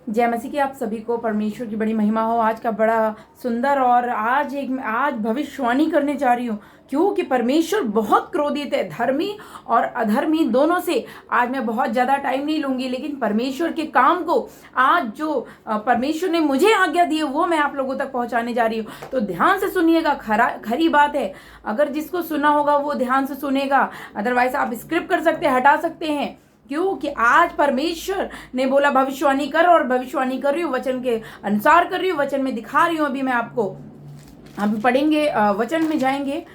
जय मसीह की आप सभी को परमेश्वर की बड़ी महिमा हो। आज का बड़ा सुंदर और आज भविष्यवाणी करने जा रही हूँ क्योंकि परमेश्वर बहुत क्रोधित है, धर्मी और अधर्मी दोनों से। आज मैं बहुत ज़्यादा टाइम नहीं लूँगी, लेकिन परमेश्वर के काम को आज जो परमेश्वर ने मुझे आज्ञा दी है वो मैं आप लोगों तक पहुँचाने जा रही हूँ। तो ध्यान से सुनिएगा, खरी बात है। अगर जिसको सुना होगा वो ध्यान से सुनेगा, अदरवाइज आप स्क्रिप्ट कर सकते हैं, हटा सकते हैं। क्योंकि आज परमेश्वर ने बोला भविष्यवाणी कर, और भविष्यवाणी कर रही हूँ, वचन के अनुसार कर रही हूँ, वचन में दिखा रही हूँ। अभी मैं आपको हम पढ़ेंगे, वचन में जाएंगे।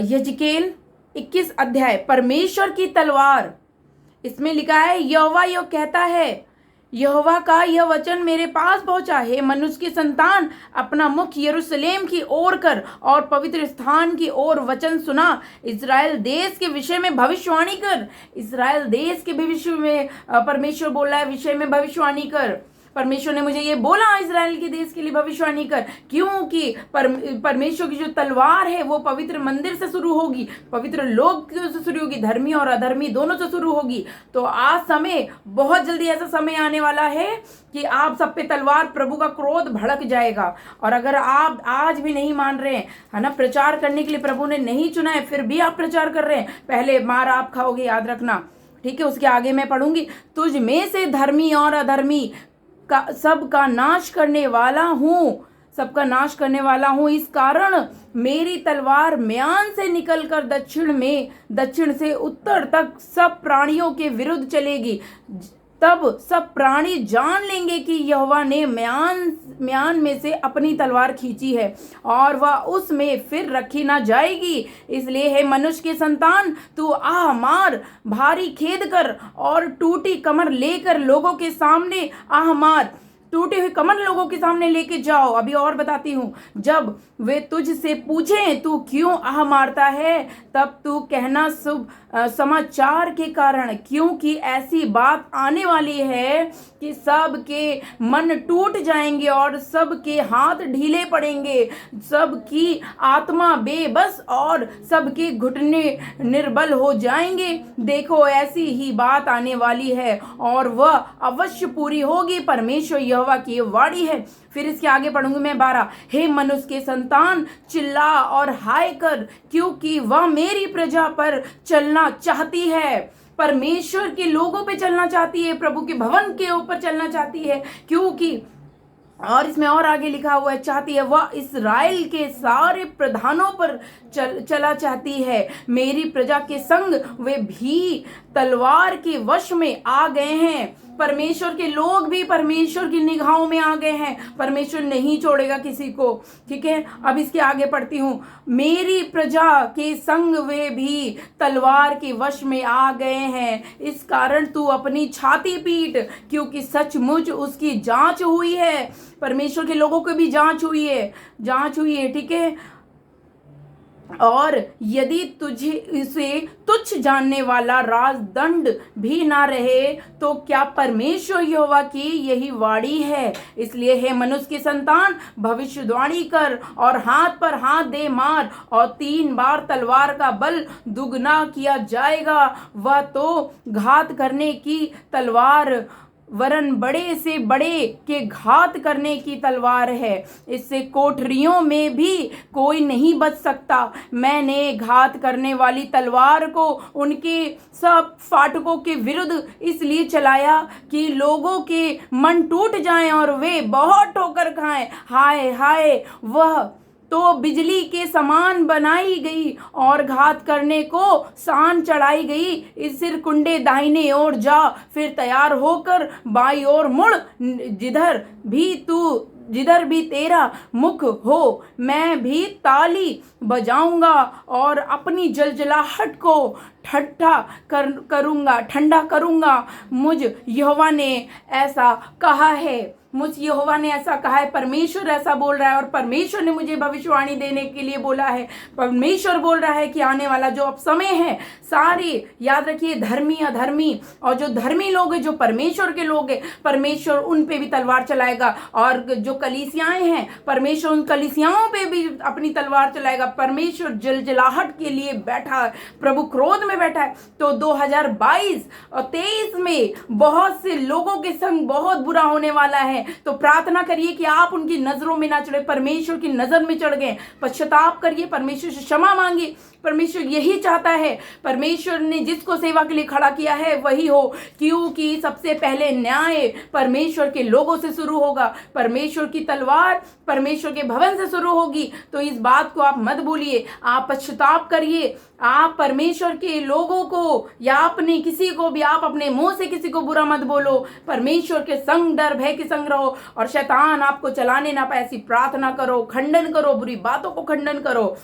यजकेल 21 अध्याय, परमेश्वर की तलवार। इसमें लिखा है, यहोवा यो कहता है, यहोवा का यह वचन मेरे पास पहुंचा है, मनुष्य की संतान, अपना मुख यरूशलेम की ओर कर और पवित्र स्थान की ओर वचन सुना। इज़राइल देश के विषय में भविष्यवाणी कर। इज़राइल देश के भविष्य में परमेश्वर बोल रहा है, विषय में भविष्यवाणी कर। परमेश्वर ने मुझे ये बोला, इज़राइल के देश के लिए भविष्यवाणी कर, क्योंकि परमेश्वर की जो तलवार है वो पवित्र मंदिर से शुरू होगी, पवित्र लोग से शुरू होगी, धर्मी और अधर्मी दोनों से शुरू होगी। तो आज समय, बहुत जल्दी ऐसा समय आने वाला है कि आप सब पे तलवार, प्रभु का क्रोध भड़क जाएगा। और अगर आप आज भी नहीं मान रहे हैं, है ना, प्रचार करने के लिए प्रभु ने नहीं चुना है, फिर भी आप प्रचार कर रहे हैं, पहले मार आप खाओगे, याद रखना, ठीक है। उसके आगे मैं पढ़ूंगी, तुझ में से धर्मी और अधर्मी का सबका नाश करने वाला हूँ, सबका नाश करने वाला हूँ। इस कारण मेरी तलवार म्यान से निकलकर दक्षिण से उत्तर तक सब प्राणियों के विरुद्ध चलेगी। तब सब प्राणी जान लेंगे कि यहोवा ने म्यान में से अपनी तलवार खींची है और वह उसमें फिर रखी ना जाएगी। इसलिए हे मनुष्य के संतान, तू आह मार, भारी खेद कर और टूटी कमर लेकर लोगों के सामने आह मार। टूटी हुई कमर लोगों के सामने लेके जाओ। अभी और बताती हूँ, जब वे तुझ से पूछें तू क्यों आह मारता है, तब तू कहना शुभ समाचार के कारण, क्योंकि ऐसी बात आने वाली है कि सबके मन टूट जाएंगे और सबके हाथ ढीले पड़ेंगे, सबकी आत्मा बेबस और सबके घुटने निर्बल हो जाएंगे। देखो, ऐसी ही बात आने वाली है और वह अवश्य पूरी होगी। परमेश्वर यहोवा की वाणी है। फिर इसके आगे पढ़ूंगी मैं 12, हे मनुष्य के संतान, चिल्ला और हाय कर, क्योंकि वह मेरी प्रजा पर चलना चाहती है, परमेश्वर के लोगों पे चलना चाहती है, प्रभु के भवन के ऊपर चलना चाहती है। क्योंकि और इसमें और आगे लिखा हुआ है, चाहती है, वह इस्राएल के सारे प्रधानों पर चला चाहती है। मेरी प्रजा के संग वे भी तलवार के वश में आ गए हैं। परमेश्वर के लोग भी परमेश्वर की निगाहों में आ गए हैं। परमेश्वर नहीं छोड़ेगा किसी को, ठीक है। अब इसके आगे पढ़ती हूँ, मेरी प्रजा के संग वे भी तलवार के वश में आ गए हैं। इस कारण तू अपनी छाती पीट, क्योंकि सचमुच उसकी जांच हुई है। परमेश्वर के लोगों को भी जांच हुई है, ठीक है। और यदि तुझे इसे तुच्छ जानने वाला राजदंड भी ना रहे, तो क्या परमेश्वर यहोवा की यही वाणी है। इसलिए हे मनुष्य के संतान, भविष्यवाणी कर और हाथ पर हाथ दे मार, और 3 बार तलवार का बल दुगना किया जाएगा। वह तो घात करने की तलवार, वरन बड़े से बड़े के घात करने की तलवार है। इससे कोठरियों में भी कोई नहीं बच सकता। मैंने घात करने वाली तलवार को उनके सब फाटकों के विरुद्ध इसलिए चलाया कि लोगों के मन टूट जाएं और वे बहुत ठोकर खाएं। हाय हाय, वह तो बिजली के समान बनाई गई और घात करने को सान चढ़ाई गई। इस सिर कुंडे दाहिने ओर जा, फिर तैयार होकर बाई ओर मुड़, जिधर भी तेरा मुख हो, मैं भी ताली बजाऊंगा और अपनी जलजलाहट को ठंडा करूंगा। मुझ यहोवा ने ऐसा कहा है। परमेश्वर ऐसा बोल रहा है, और परमेश्वर ने मुझे भविष्यवाणी देने के लिए बोला है। परमेश्वर बोल रहा है कि आने वाला जो अब समय है, सारे याद रखिए, धर्मी अधर्मी, और जो धर्मी लोग हैं, जो परमेश्वर के लोग हैं, परमेश्वर उन पे भी तलवार चलाएगा। और जो कलीसियाएं हैं, परमेश्वर उन कलीसियाओं पे भी अपनी तलवार चलाएगा। परमेश्वर जलजलाहट के लिए बैठा, प्रभु क्रोध में बैठा है। तो 2022 और 23 में बहुत से लोगों के संग बहुत बुरा होने वाला है। तो प्रार्थना करिए कि आप उनकी नजरों में ना चढ़े, परमेश्वर की नजर में चढ़ गए। पश्चाताप करिए, परमेश्वर से क्षमा मांगिए। परमेश्वर यही चाहता है, परमेश्वर ने जिसको सेवा के लिए खड़ा किया है वही हो, क्योंकि सबसे पहले न्याय परमेश्वर के लोगों से शुरू होगा। परमेश्वर की तलवार परमेश्वर के भवन से शुरू होगी। तो इस बात को आप मत भूलिए, आप पश्चाताप करिए। आप परमेश्वर के लोगों को या अपने किसी को भी, आप अपने मुंह से किसी को बुरा मत बोलो। परमेश्वर के संग डर भय के संग रहो और शैतान आपको चलाने ना पाए, ऐसी प्रार्थना करो, खंडन करो, बुरी बातों को खंडन करो।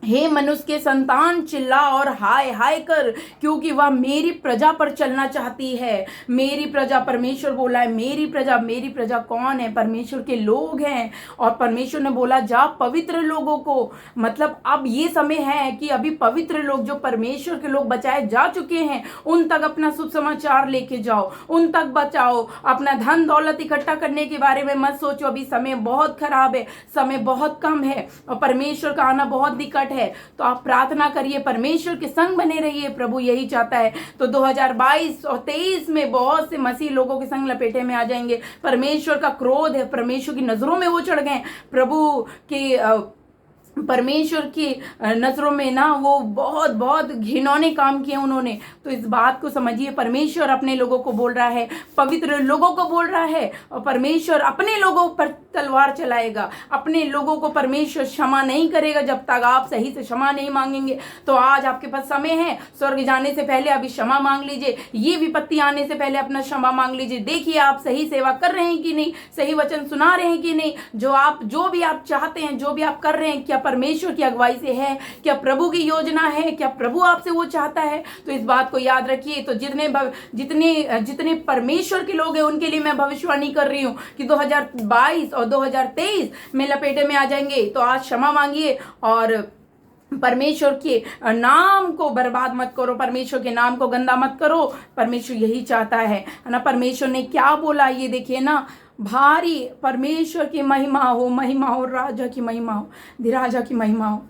हे मनुष्य के संतान, चिल्ला और हाय हाय कर, क्योंकि वह मेरी प्रजा पर चलना चाहती है। मेरी प्रजा, परमेश्वर बोला है मेरी प्रजा। मेरी प्रजा कौन है? परमेश्वर के लोग हैं। और परमेश्वर ने बोला जा पवित्र लोगों को, मतलब अब ये समय है कि अभी पवित्र लोग, जो परमेश्वर के लोग बचाए जा चुके हैं, उन तक अपना शुभ समाचार लेके जाओ, उन तक बचाओ। अपना धन दौलत इकट्ठा करने के बारे में मत सोचो, अभी समय बहुत खराब है, समय बहुत कम है और परमेश्वर का आना बहुत निकट है। तो आप प्रार्थना करिए, परमेश्वर के संग बने रहिए, प्रभु यही चाहता है। तो 2022 और 23 में बहुत से मसीह लोगों के संग लपेटे में आ जाएंगे। परमेश्वर का क्रोध है, परमेश्वर की नजरों में वो चढ़ गए, प्रभु के परमेश्वर की नजरों में ना वो बहुत बहुत घिनौने काम किए उन्होंने। तो इस बात को समझिए, परमेश्वर अपने लोगों को बोल रहा है, पवित्र लोगों को बोल रहा है, और परमेश्वर अपने लोगों पर तलवार चलाएगा। अपने लोगों को परमेश्वर क्षमा नहीं करेगा जब तक आप सही से क्षमा नहीं मांगेंगे। तो आज आपके पास समय है, स्वर्ग जाने से पहले अभी क्षमा मांग लीजिए, ये विपत्ति आने से पहले अपना क्षमा मांग लीजिए। देखिए आप सही सेवा कर रहे हैं कि नहीं, सही वचन सुना रहे हैं कि नहीं, जो भी आप चाहते हैं, जो भी आप कर रहे हैं, क्या परमेश्वर की अगुवाई से है, क्या प्रभु की योजना है, क्या प्रभु आपसे वो चाहता है। तो इस बात को याद रखिए। तो जितने परमेश्वर के लोग हैं उनके लिए मैं भविष्यवाणी कर रही हूँ कि 2022 और 2023 में लपेटे में आ जाएंगे। तो आज क्षमा मांगिए और परमेश्वर के नाम को बर्बाद मत करो, परमेश्वर के नाम को गंदा मत करो। परमेश्वर यही चाहता है ना। परमेश्वर ने क्या बोला ये देखिए ना, भारी परमेश्वर की महिमा हो, महिमा हो, राजा की महिमा हो, राजा की महिमा हो।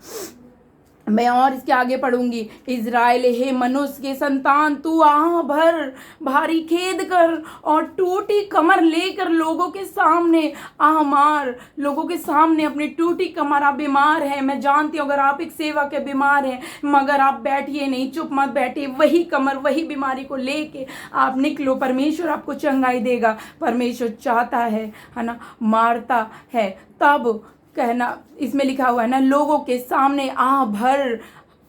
मैं और इसके आगे पढ़ूंगी। इज़राइल, हे मनुष्य के संतान, तू आह भर, भारी खेद कर और टूटी कमर लेकर लोगों के सामने आह मार। लोगों के सामने अपनी टूटी कमर, आप बीमार हैं, मैं जानती हूँ अगर आप एक सेवक के बीमार हैं, मगर आप बैठिए नहीं, चुप मत बैठिए, वही कमर वही बीमारी को लेके आप निकलो। परमेश्वर आपको चंगाई देगा। परमेश्वर चाहता है ना, मारता है तब कहना, इसमें लिखा हुआ है ना, लोगों के सामने आह भर,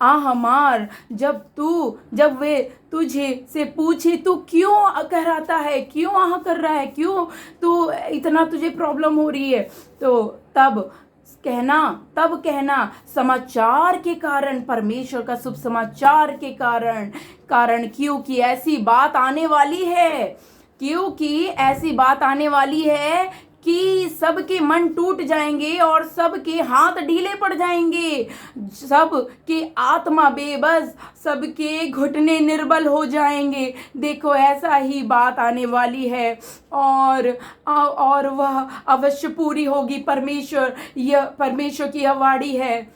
आह मार। जब वे तुझे से पूछे तू क्यों कहराता है, क्यों आह कर रहा है, क्यों तू इतना तुझे प्रॉब्लम हो रही है, तो तब कहना समाचार के कारण, परमेश्वर का शुभ समाचार के कारण क्योंकि ऐसी बात आने वाली है, क्योंकि ऐसी बात आने वाली है कि सबके मन टूट जाएंगे और सबके हाथ ढीले पड़ जाएंगे, सबके आत्मा बेबस, सबके घुटने निर्बल हो जाएंगे। देखो ऐसा ही बात आने वाली है और वह अवश्य पूरी होगी। परमेश्वर की यह वाणी है।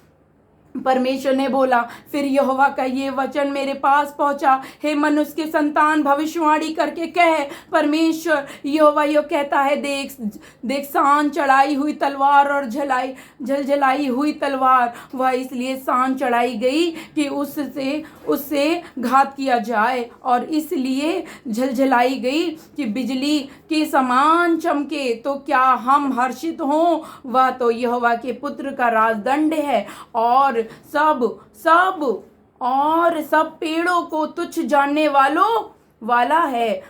परमेश्वर ने बोला, फिर यहोवा का ये वचन मेरे पास पहुंचा, हे मनुष्य के संतान, भविष्यवाणी करके कह, परमेश्वर यहोवा यो कहता है, देख सान चढ़ाई हुई तलवार और जलाई हुई तलवार, वह इसलिए सान चढ़ाई गई कि उससे घात किया जाए, और इसलिए झलझलाई गई कि बिजली के समान चमके। तो क्या हम हर्षित हों? वह तो यहोवा के पुत्र का राजदंड है और सब पेड़ों को तुच्छ जानने वाला है।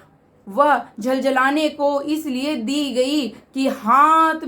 वह झलझलाने को इसलिए दी गई कि हाथ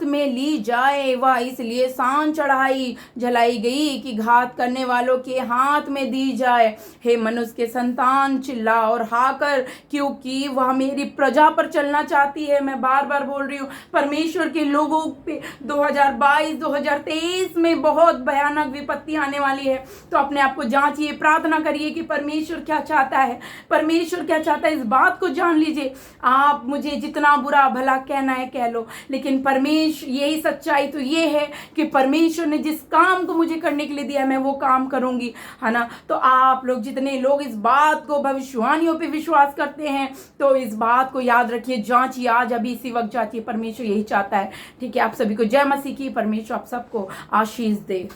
में ली जाए, वह इसलिए सान जलाई गई कि घात करने वालों के हाथ में दी जाए। हे मनुष्य के संतान, चिल्ला और हाकर, क्योंकि वह मेरी प्रजा पर चलना चाहती है। मैं बार बार बोल रही हूँ, परमेश्वर के लोगों पे 2022 2023 में बहुत भयानक विपत्ति आने वाली है। तो अपने आप को जांचिए, प्रार्थना करिए कि परमेश्वर क्या चाहता है, परमेश्वर क्या चाहता है, इस बात को जान लीजिए। आप मुझे जितना बुरा भला कहना है कह लो, लेकिन परमेश्वर यही सच्चाई तो ये है कि परमेश्वर ने जिस काम को मुझे करने के लिए दिया मैं वो काम करूंगी, है ना। तो आप लोग जितने लोग इस बात को भविष्यवाणियों पे विश्वास करते हैं तो इस बात को याद रखिए, जांचिए, आज अभी इसी वक्त जांचिए, परमेश्वर यही चाहता है। ठीक है, आप सभी को जय मसीह की, परमेश्वर आप सबको आशीष दे।